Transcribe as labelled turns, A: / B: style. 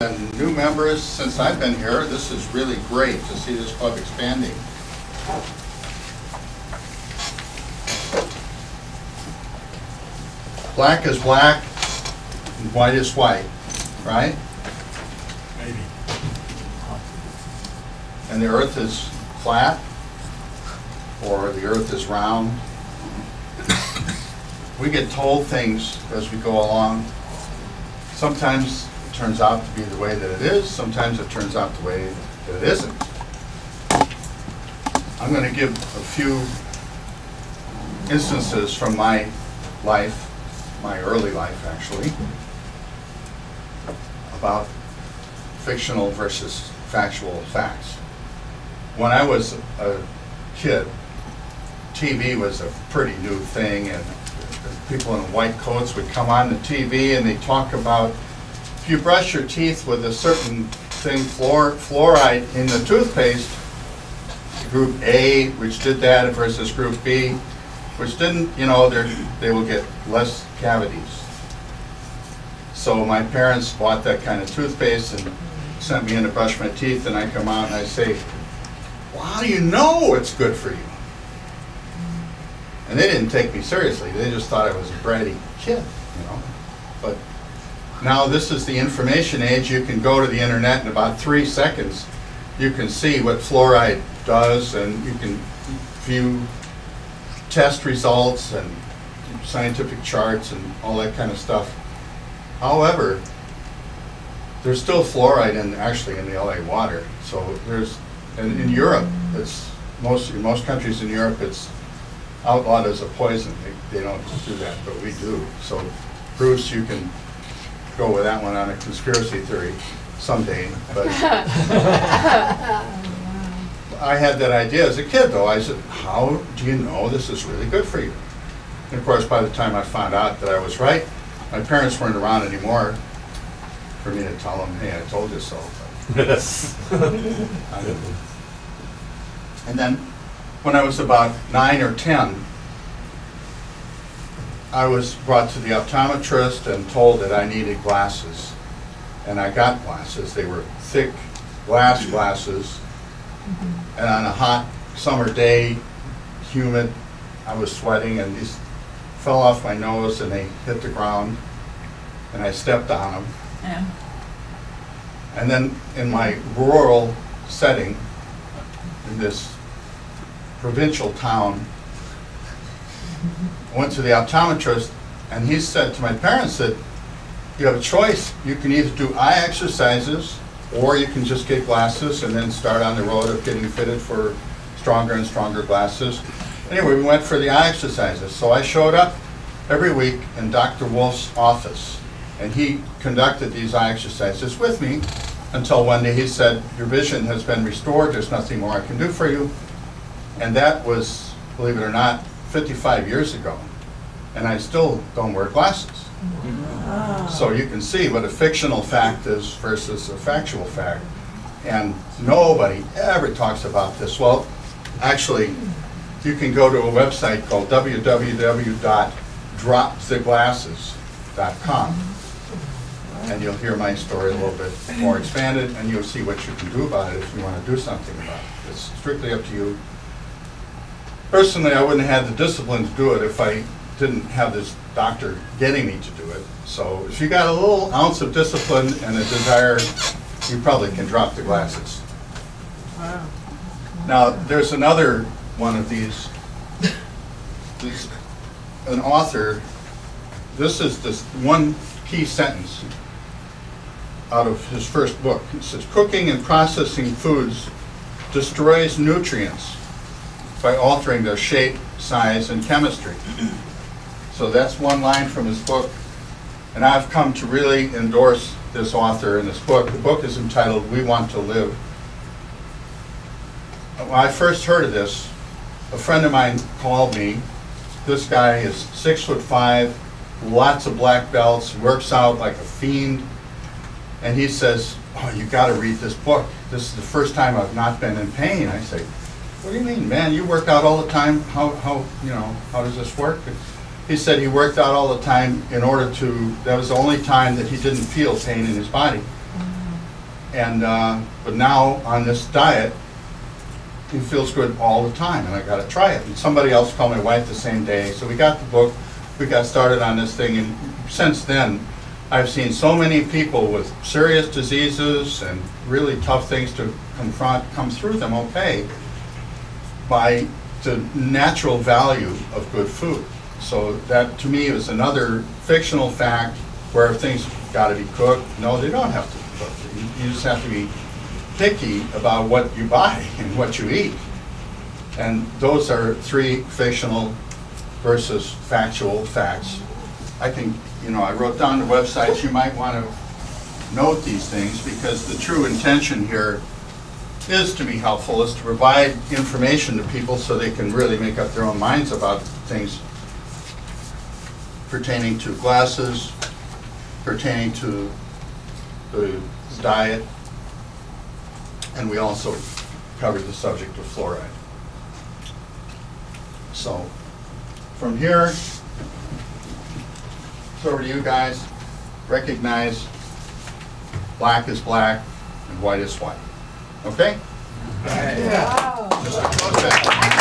A: And new members since I've been here. This is really great to see this club expanding. Black is black, and white is white, right?
B: Maybe.
A: And the earth is flat, or the earth is round. We get told things as we go along. Sometimes it turns out to be the way that it is, sometimes it turns out the way that it isn't. I'm going to give a few instances from my life, my early life actually, about fictional versus factual facts. When I was a kid, TV was a pretty new thing, and people in white coats would come on the TV and they talk about if you brush your teeth with a certain thing, fluoride in the toothpaste, group A, which did that, versus group B, which didn't, you know, they will get less cavities. So my parents bought that kind of toothpaste and sent me in to brush my teeth, and I come out and I say, well, how do you know it's good for you? And they didn't take me seriously. They just thought I was a bratty kid, you know. But now this is the information age. You can go to the internet in about 3 seconds. You can see what fluoride does, and you can view test results and scientific charts and all that kind of stuff. However, there's still fluoride actually in the LA water. So there's, and in Europe, it's in most countries in Europe, it's outlawed as a poison. They don't do that, but we do. So Bruce, you can go with that one on a conspiracy theory someday. But I had that idea as a kid, though. I said, how do you know this is really good for you? And of course, by the time I found out that I was right, my parents weren't around anymore for me to tell them, hey, I told you so. I didn't. And then when I was about 9 or 10, I was brought to the optometrist and told that I needed glasses. And I got glasses. They were thick glass glasses. And on a hot summer day, humid, I was sweating, and these fell off my nose and they hit the ground, and I stepped on them. Yeah. And then in my rural setting, in this provincial town, I went to the optometrist, and he said to my parents that you have a choice. You can either do eye exercises, or you can just get glasses and then start on the road of getting fitted for stronger and stronger glasses. Anyway, we went for the eye exercises. So I showed up every week in Dr. Wolf's office, and he conducted these eye exercises with me until one day he said, your vision has been restored, there's nothing more I can do for you. And that was, believe it or not, 55 years ago. And I still don't wear glasses. Wow. So you can see what a fictional fact is versus a factual fact. And nobody ever talks about this. Well, actually, you can go to a website called www.droptheglasses.com. And you'll hear my story a little bit more expanded, and you'll see what you can do about it if you want to do something about it. It's strictly up to you. Personally, I wouldn't have had the discipline to do it if I didn't have this doctor getting me to do it. So if you got a little ounce of discipline and a desire, you probably can drop the glasses. Wow. Now, there's another one of these. An author, this is this one key sentence out of his first book. It says, cooking and processing foods destroys nutrients by altering their shape, size, and chemistry. So that's one line from his book. And I've come to really endorse this author in this book. The book is entitled, We Want to Live. When I first heard of this, a friend of mine called me. This guy is 6'5", lots of black belts, works out like a fiend. And he says, oh, you got to read this book. This is the first time I've not been in pain. I say, what do you mean, man? You work out all the time. How does this work? He said he worked out all the time in order to, that was the only time that he didn't feel pain in his body. And but now on this diet, he feels good all the time, and I got to try it. And somebody else called my wife the same day, so we got the book, we got started on this thing, and since then, I've seen so many people with serious diseases and really tough things to confront come through them okay by the natural value of good food. So that, to me, is another fictional fact where things got to be cooked. No, they don't have to be cooked. You just have to be picky about what you buy and what you eat. And those are three fictional versus factual facts. I think, you know, I wrote down the websites. You might want to note these things, because the true intention here is to be helpful, is to provide information to people so they can really make up their own minds about things pertaining to glasses, pertaining to the diet, and we also covered the subject of fluoride. So from here, it's over to you guys. Recognize black is black and white is white. Okay?
B: Yeah.
A: Just a close back.